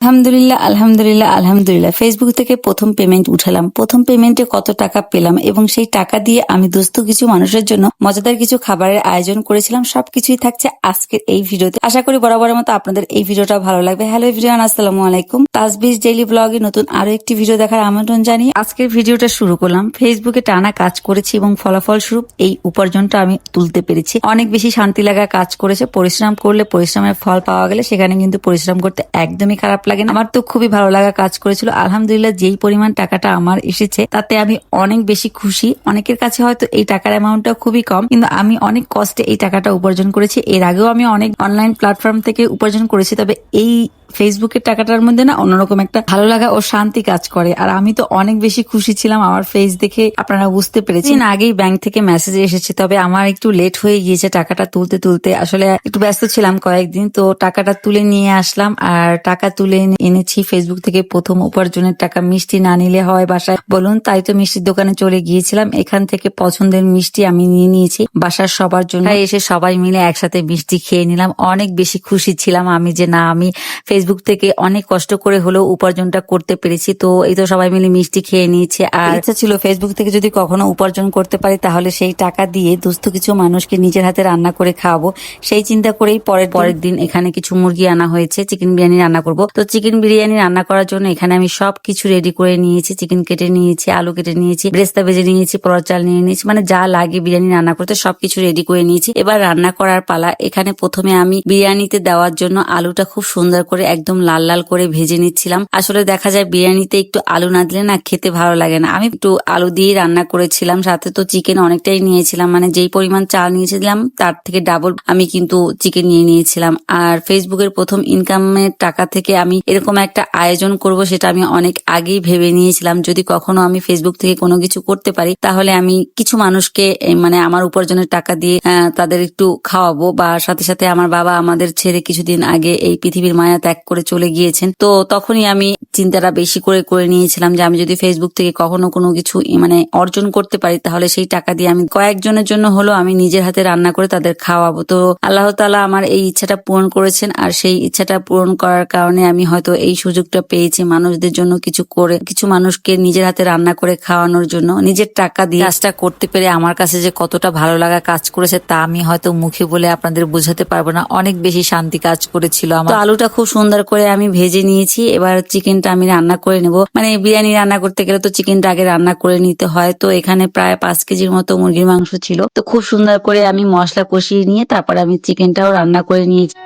আলহামদুলিল্লাহ, আলহামদুলিল্লাহ, আলহামদুলিল্লাহ। ফেসবুক থেকে প্রথম পেমেন্ট উঠালাম। প্রথম পেমেন্টে কত টাকা পেলাম এবং সেই টাকা দিয়ে আমি দুস্থ কিছু মানুষের জন্য মজাদার কিছু খাবারের আয়োজন করেছিলাম। সবকিছুই থাকছে আজকের এই ভিডিওতে। আশা করি বরাবরের মতো আপনাদের এই ভিডিওটা ভালো লাগবে। হ্যালো এভরিওয়ান, আসসালামু আলাইকুম। তাসবিহ ডেইলি ব্লগে নতুন আরো একটি ভিডিও দেখার আমন্ত্রণ জানিয়ে আজকের ভিডিওটা শুরু করলাম। ফেসবুকে টানা কাজ করেছি এবং ফলাফল স্বরূপ এই উপার্জনটা আমি তুলতে পেরেছি। অনেক বেশি শান্তি লাগা কাজ করেছে। পরিশ্রম করলে পরিশ্রমের ফল পাওয়া গেলে সেখানে কিন্তু পরিশ্রম করতে একদমই খারাপ লাগে না। আমার তো খুবই ভালো লাগা কাজ করেছিল। আলহামদুলিল্লাহ, যেই পরিমাণ টাকাটা আমার এসেছে তাতে আমি অনেক বেশি খুশি। অনেকের কাছে হয়তো এই টাকার অ্যামাউন্টটা খুবই কম, কিন্তু আমি অনেক কষ্টে এই টাকাটা উপার্জন করেছি। এর আগেও আমি অনেক অনলাইন প্ল্যাটফর্ম থেকে উপার্জন করেছি, তবে এই ফেসবুকের টাকাটার মধ্যে না অন্যরকম একটা ভালো লাগা ও শান্তি কাজ করে। আর আমি তো অনেক বেশি খুশি ছিলাম আমার ফেস দেখে, আপনারা বুঝতে পেরেছেন। আগেই ব্যাংক থেকে মেসেজ এসেছে, তবে আমার একটু লেট হয়ে গিয়েছে টাকাটা তুলতে তুলতে। আসলে একটু ব্যস্ত ছিলাম কয়েকদিন, তো টাকাটা তুলে নিয়ে আসলাম। আর টাকা তুলে এনেছি ফেসবুক থেকে প্রথম উপার্জনের টাকা। মিষ্টি না নিলে হয় বাসায় বলুন, তাই তো মিষ্টির দোকানে চলে গিয়েছিলাম। এখান থেকে পছন্দের মিষ্টি আমি নিয়ে নিয়েছি বাসার সবার জন্য। এসে সবাই মিলে একসাথে মিষ্টি খেয়ে নিলাম। অনেক বেশি খুশি ছিলাম আমি যে না, আমি ফেসবুক থেকে অনেক কষ্ট করে হলেও উপার্জনটা করতে পেরেছি। তো এই তো সবাই মিলে মিষ্টি খেয়ে নিয়েছে। আর ইচ্ছা ছিল ফেসবুক থেকে যদি কখনো উপার্জন করতে পারি তাহলে সেই টাকা দিয়ে দুস্থ কিছু মানুষকে নিজের হাতে রান্না করে খাওয়াবো। সেই চিন্তা করেই পরের দিন এখানে কিছু মুরগি আনা হয়েছে, চিকেন বিরিয়ানি রান্না করব। তো চিকেন বিরিয়ানি রান্না করার জন্য এখানে আমি সবকিছু রেডি করে নিয়েছি। চিকেন কেটে নিয়েছি, আলু কেটে নিয়েছি, ব্রেস্তা ভেজে নিয়েছি, পোলাও চাল নিয়ে নিয়েছি, মানে যা লাগে বিরিয়ানি রান্না করতে সবকিছু রেডি করে নিয়েছি। এবার রান্না করার পালা। এখানে প্রথমে আমি বিরিয়ানিতে দেওয়ার জন্য আলুটা খুব সুন্দর করে একদম লাল লাল করে ভেজে নিচ্ছিলাম। আসলে দেখা যায় বিরিয়ানিতে একটু আলু না দিলে না খেতে ভালো লাগে না। আমি একটু আলু দিয়েই রান্না করেছিলাম, সাথে তো চিকেন অনেকটাই নিয়েছিলাম, মানে যেই পরিমাণ চাল নিয়েছিলাম তার থেকে ডাবল আমি কিন্তু চিকেন নিয়ে নিয়েছিলাম। আর ফেসবুকের প্রথম ইনকামের টাকা থেকে আমি এরকম একটা আয়োজন করব সেটা আমি অনেক আগেই ভেবে নিয়েছিলাম। যদি কখনো আমি ফেসবুক থেকে কোনো কিছু করতে পারি তাহলে আমি কিছু মানুষকে মানে আমার উপার্জনের টাকা দিয়ে তাদের একটু খাওয়াবো। বা সাথে সাথে আমার বাবা আমাদের ছেড়ে কিছুদিন আগে এই পৃথিবীর মায়া ত্যাগ করে চলে গিয়েছেন, তো তখনই আমি চিন্তাটা বেশি করে নিয়েছিলাম যে আমি যদি ফেসবুক থেকে কখনো কোনো কিছু মানে অর্জন করতে পারি তাহলে সেই টাকা দিয়ে আমি কয়েকজনের জন্য হলো আমি নিজের হাতে রান্না করে তাদের খাওয়াবো। তো আল্লাহ তাআলা আমার এই ইচ্ছাটা পূরণ করেছেন। আর সেই ইচ্ছাটা পূরণ করার কারণে আমি হয়তো এই সুযোগটা পেয়েছি মানুষদের জন্য কিছু করে, কিছু মানুষকে নিজের হাতে রান্না করে খাওয়ানোর জন্য। নিজের টাকা দিয়ে কাজটা করতে পেরে আমার কাছে যে কতটা ভালো লাগা কাজ করেছে তা আমি হয়তো মুখে বলে আপনাদের বোঝাতে পারবো না। অনেক বেশি শান্তি কাজ করেছিল আমার। তো আলুটা খুব সুন্দর করে আমি ভেজে নিয়েছি। এবার চিকেনটা আমি রান্না করে নেব। মানে বিরিয়ানি রান্না করতে গেলে তো চিকেনটা আগে রান্না করে নিতে হয়। তো এখানে প্রায় 5 কেজির মতো মুরগির মাংস ছিল। তো খুব সুন্দর করে আমি মশলা কষিয়ে নিয়ে তারপর আমি চিকেনটাও রান্না করে নিয়েছি।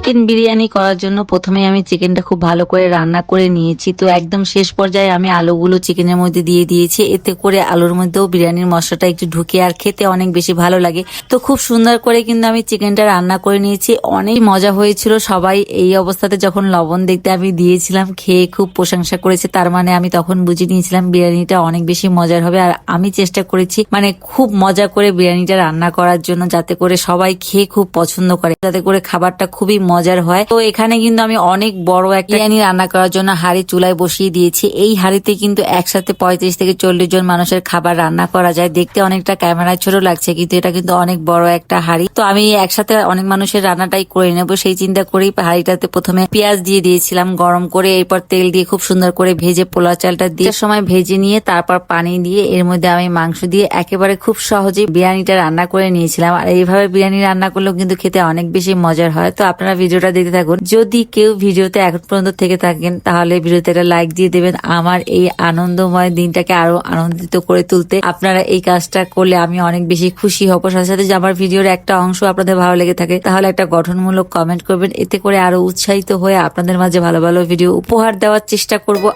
চিকেন বিরিয়ানি করার জন্য প্রথমে আমি চিকেনটা খুব ভালো করে রান্না করে নিয়েছি। তো একদম শেষ পর্যায়ে আমি আলুগুলো চিকেনের মধ্যে দিয়ে দিয়েছি। এতে করে আলুর মধ্যেও বিরিয়ানির মশলাটা একটু ঢুকে আর খেতে অনেক বেশি ভালো লাগে। তো খুব সুন্দর করে কিন্তু আমি চিকেনটা রান্না করে নিয়েছি। অনেক মজা হয়েছিল। সবাই এই অবস্থাতে যখন লবণ দেখতে আমি দিয়েছিলাম, খেয়ে খুব প্রশংসা করেছে। তার মানে আমি তখন বুঝে নিয়েছিলাম বিরিয়ানিটা অনেক বেশি মজার হবে। আর আমি চেষ্টা করেছি মানে খুব মজা করে বিরিয়ানিটা রান্না করার জন্য, যাতে করে সবাই খেয়ে খুব পছন্দ করে, যাতে করে খাবারটা খুবই মজার হয়। তো এখানে কিন্তু আমি অনেক বড় একটা বিরিয়ানি রান্না করার জন্য হাঁড়ি চুলায় বসিয়ে দিয়েছি। এই হাঁড়িতে কিন্তু একসাথে 35 থেকে 40 জন মানুষের খাবার রান্না করা যায়। দেখতে অনেকটা ক্যামেরায় ছোট লাগছে, কিন্তু এটা কিন্তু অনেক বড় একটা হাঁড়ি। তো আমি একসাথে অনেক মানুষের রান্নাটাই করে নেব সেই চিন্তা করেই হাঁড়িটাতে প্রথমে পেঁয়াজ দিয়ে দিয়েছিলাম গরম করে, এরপর তেল দিয়ে খুব সুন্দর করে ভেজে পোলাও চালটা দিয়ে সময় ভেজে নিয়ে তারপর পানি দিয়ে এর মধ্যে আমি মাংস দিয়ে একেবারে খুব সহজেই বিরিয়ানিটা রান্না করে নিয়েছিলাম। আর এইভাবে বিরিয়ানি রান্না করলেও কিন্তু খেতে অনেক বেশি মজার হয়। তো আপনারা ভিডিওটা দেখতে থাকুন। যদি কেউ ভিডিওতে এখন পর্যন্ত থেকে থাকেন তাহলে ভিডিওতে একটা লাইক দিয়ে দেবেন। আমার এই আনন্দময় দিনটাকে আরো আনন্দিত করে তুলতে আপনারা এই কাজটা করলে আমি অনেক বেশি খুশি হব। সাথে সাথে যে আমার ভিডিওর একটা অংশ আপনাদের ভালো লেগে থাকে তাহলে একটা গঠনমূলক কমেন্ট করবেন। এতে করে আরো উৎসাহিত হয়ে আপনাদের মাঝে ভালো ভালো ভিডিও উপহার দেওয়ার চেষ্টা করব।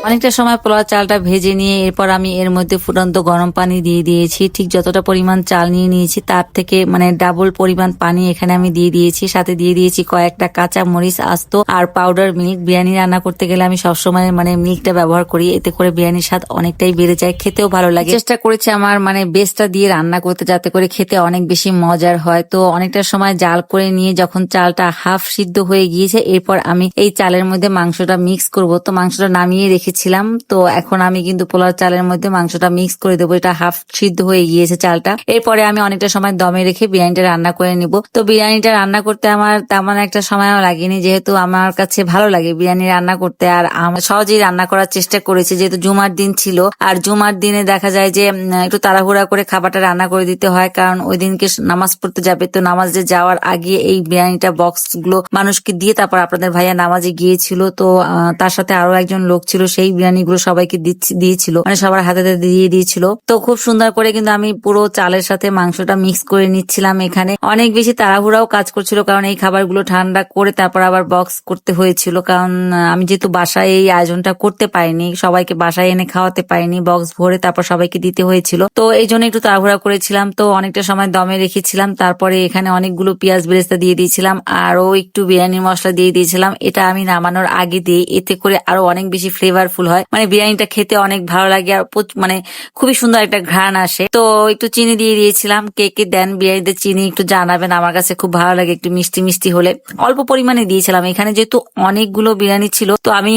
অনেকটা সময় পোলাও চালটা ভেজে নিয়ে এরপর আমি এর মধ্যে ফুটন্ত গরম পানি দিয়ে দিয়েছি। ঠিক যতটা পরিমাণ চাল নিয়ে নিয়েছি তার থেকে ডাবল পরিমাণ পানি এখানে আমি দিয়ে দিয়েছি। সাথে দিয়ে দিয়েছি কয়েকটা কাঁচা মরিচ আস্ত আর পাউডার মিল্ক। বিরিয়ানি রান্না করতে গেলে আমি সবসময় মিল্কটা ব্যবহার করি, এতে করে বিরিয়ানির স্বাদ অনেকটাই বেড়ে যায়, খেতেও ভালো লাগে। চেষ্টা করেছি আমার বেস্টটা দিয়ে রান্না করতে, যাতে করে খেতে অনেক বেশি মজার হয়। তো অনেকটা সময় জাল করে নিয়ে যখন চালটা হাফ সিদ্ধ হয়ে গিয়েছে, এরপর আমি এই চালের মধ্যে মাংসটা মিক্স করব। তো মাংসটা নামিয়ে রেখেছিলাম, তো এখন আমি কিন্তু পোলাও চালের মধ্যে মাংসটা মিক্স করে দেবো। এটা হাফ সিদ্ধ হয়ে গিয়েছে চালটা। এরপরে আমি অনেকটা সময় দমে রেখে বিরিয়ানিটা রান্না করে নিব। তো বিরিয়ানিটা রান্না করতে আমার তেমন একটা সময়ও লাগেনি, যেহেতু আমার কাছে ভালো লাগে বিরিয়ানি রান্না করতে, আর আমি সহজেই রান্না করার চেষ্টা করেছি, যেহেতু জুমার দিন ছিল। আর জুমার দিনে দেখা যায় যে একটু তাড়াহুড়া করে খাবারটা রান্না করে দিতে হয়, কারণ ওই দিনকে নামাজ পড়তে যাবে। তো নামাজে যাওয়ার আগে এই বিরিয়ানিটা বক্স গুলো মানুষকে দিয়ে তারপর আপনাদের ভাইয়া নামাজে গিয়েছিল। তো তার সাথে আরো একজন লোক ছিল, সেই বিরিয়ানি গুলো সবাইকে দিয়েছিল, সবার হাতে হাতে দিয়ে দিয়েছিল। তো খুব সুন্দর করে কিন্তু আমি পুরো চালের সাথে মাংসটা মিক্স করে নিচ্ছিলাম। এখানে অনেক বেশি তাড়াহুড়াও কাজ করছিল, কারণ এই খাবারগুলো ঠান্ডা করে তারপর আবার বক্স করতে হয়েছিল, কারণ আমি যেহেতু বাসায় এই আয়োজনটা করতে পারিনি, সবাইকে বাসায় এনে খাওয়াতে পারিনি, বক্স ভরে তারপর সবাইকে দিতে হয়েছিল। তো এই জন্য একটু তাড়াহুড়া করেছিলাম। তো অনেকটা সময় দমে রেখেছিলাম, তারপরে এখানে অনেকগুলো পেঁয়াজ বেরেস্তা দিয়ে দিয়েছিলাম, আরো একটু বিরিয়ানির মশলা দিয়ে দিয়েছিলাম। এটা আমি নামানোর আগে দিই, এতে করে আরো অনেক বেশি ফ্লেভারফুল হয়, বিরিয়ানিটা খেতে অনেক ভালো লাগে, আর খুবই সুন্দর একটা ঘ্রাণ আসে। তো একটু চিনি দিয়ে দিয়েছিলাম। কে কে দেন বিরিয়ানিতে চিনি একটু জানাবেন, আমার কাছে খুব ভালো লাগে একটু মিষ্টি মিষ্টি হলে। অল্প পরিমাণে দিয়েছিলাম, এখানে যেহেতু অনেকগুলো বিরিয়ানি ছিল, তো আমি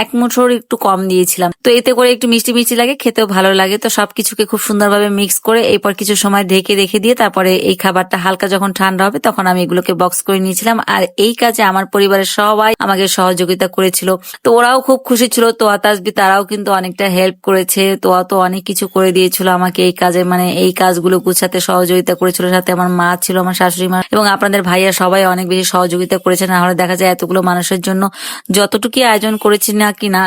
এক মুঠোর একটু কম দিয়েছিলাম। তো এতে করে একটু মিষ্টি মিষ্টি লাগে, খেতেও ভালো লাগে। তো সবকিছুকে খুব সুন্দরভাবে মিক্স করে এরপর কিছু সময় ঢেকে রেখে দিয়ে তারপরে এই খাবারটা হালকা যখন ঠান্ডা হবে তখন আমি এগুলোকে বক্স করে নিয়েছিলাম। আর এই কাজে আমার পরিবারের সবাই আমাকে সহযোগিতা করেছিল, তো ওরাও খুব খুশি ছিল। তোয়া তাসবি তারাও কিন্তু অনেকটা হেল্প করেছে, তোয়া তো অনেক কিছু করে দিয়েছিল আমাকে এই কাজে, এই কাজগুলো গুছাতে সহযোগিতা করেছিল। সাথে আমার মা ছিল, আমার শাশুড়ি মা এবং আপনাদের ভাইয়া সবাই অনেক বেশি সহযোগিতা করেছে। না হলে দেখা যায় এতগুলো মানুষের জন্য যতটুকু আয়োজন করেছি না কিনা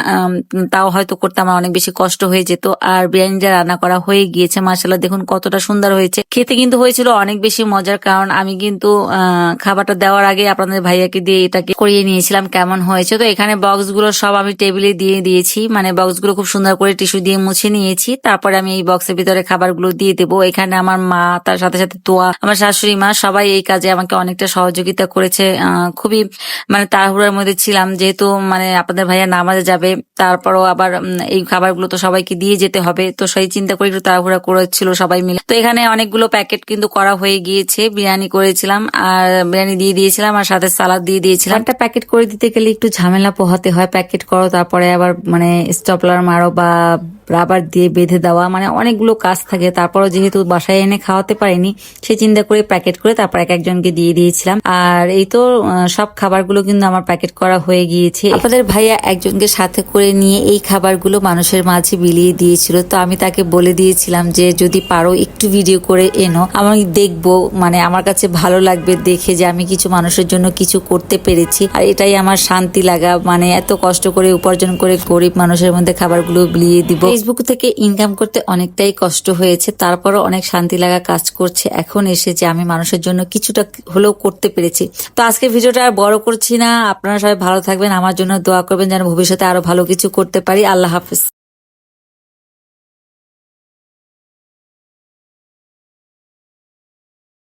তাও হয়তো করতে আমার অনেক বেশি কষ্ট হয়ে যেত। আর বিরিয়ানিটা রান্না করা হয়ে গিয়েছে, মাশাআল্লাহ দেখুন কতটা সুন্দর হয়েছে, খেতে কিন্তু হয়েছিল অনেক বেশি মজার। কারণ আমি কিন্তু খাবারটা দেওয়ার আগে আপনাদের ভাইয়াকে দিয়ে এটাকে করিয়ে নিয়েছিলাম কেমন হয়েছে। তো এখানে বক্স গুলো সব আমি টেবিলে দিয়ে দিয়েছি, বক্স গুলো খুব সুন্দর করে টিস্যু দিয়ে মুছে নিয়েছি। তারপরে আমি এই বক্সের ভিতরে খাবারগুলো দিয়ে দেবো। এখানে আমার মা, তার সাথে সাথে তোয়া, আমার শাশুড়ি মা সবাই এই কাজে আমাকে অনেকটা সহযোগিতা করেছে। খুবই তাড়াহুড়ার মধ্যে ছিলাম, যেহেতু আপনাদের ভাইয়া নামাজে যাবে, তারপরও আবার এই খাবারগুলো তো সবাইকে দিয়ে যেতে হবে। তো সেই চিন্তা করে একটু তাড়াহুড়া করেছিল সবাই মিলে। তো এখানে অনেকগুলো প্যাকেট কিন্তু করা হয়ে গিয়েছে। বিরিয়ানি করেছিলাম আর বিরিয়ানি দিয়ে দিয়েছিলাম, আর সাথে সালাদ দিয়ে দিয়েছিলাম। একটা প্যাকেট করে দিতে গেলে একটু ঝামেলা পোহাতে হয়, প্যাকেট করো তারপরে আবার স্টপলার মারো বা রাবার দিয়ে বেঁধে দেওয়া, অনেকগুলো কাজ থাকে। তারপরও যেহেতু বাসায় এনে খাওয়াতে পারিনি, সে চিন্তা করে প্যাকেট করে তারপর এক একজনকে দিয়ে দিয়েছিলাম। আর এই তো সব খাবারগুলো কিন্তু আমার প্যাকেট করা হয়ে গিয়েছে। আপনাদের ভাইয়া একজনকে সাথে করে নিয়ে এই খাবারগুলো মানুষের মাঝে বিলিয়ে দিয়েছিল। তো আমি তাকে বলে দিয়েছিলাম যে যদি পারো একটু ভিডিও করে এনো, আমি দেখবো, আমার কাছে ভালো লাগবে দেখে যে আমি কিছু মানুষের জন্য কিছু করতে পেরেছি। আর এটাই আমার শান্তি লাগা, এত কষ্ট করে উপার্জন করে গরিব মানুষের মধ্যে খাবারগুলো বিলিয়ে দিব। ফেসবুক থেকে ইনকাম করতে অনেকটাই কষ্ট হয়েছে, তারপরও অনেক শান্তি লাগা কাজ করছে এখন এসে যে আমি মানুষের জন্য কিছুটা হলেও করতে পেরেছি। তো আজকে ভিডিওটা আর বড় করছি না, আপনারা সবাই ভালো থাকবেন, আমার জন্য দোয়া করবেন যেন ভবিষ্যতে আরো ভালো কিছু করতে পারি। আল্লাহ হাফেজ।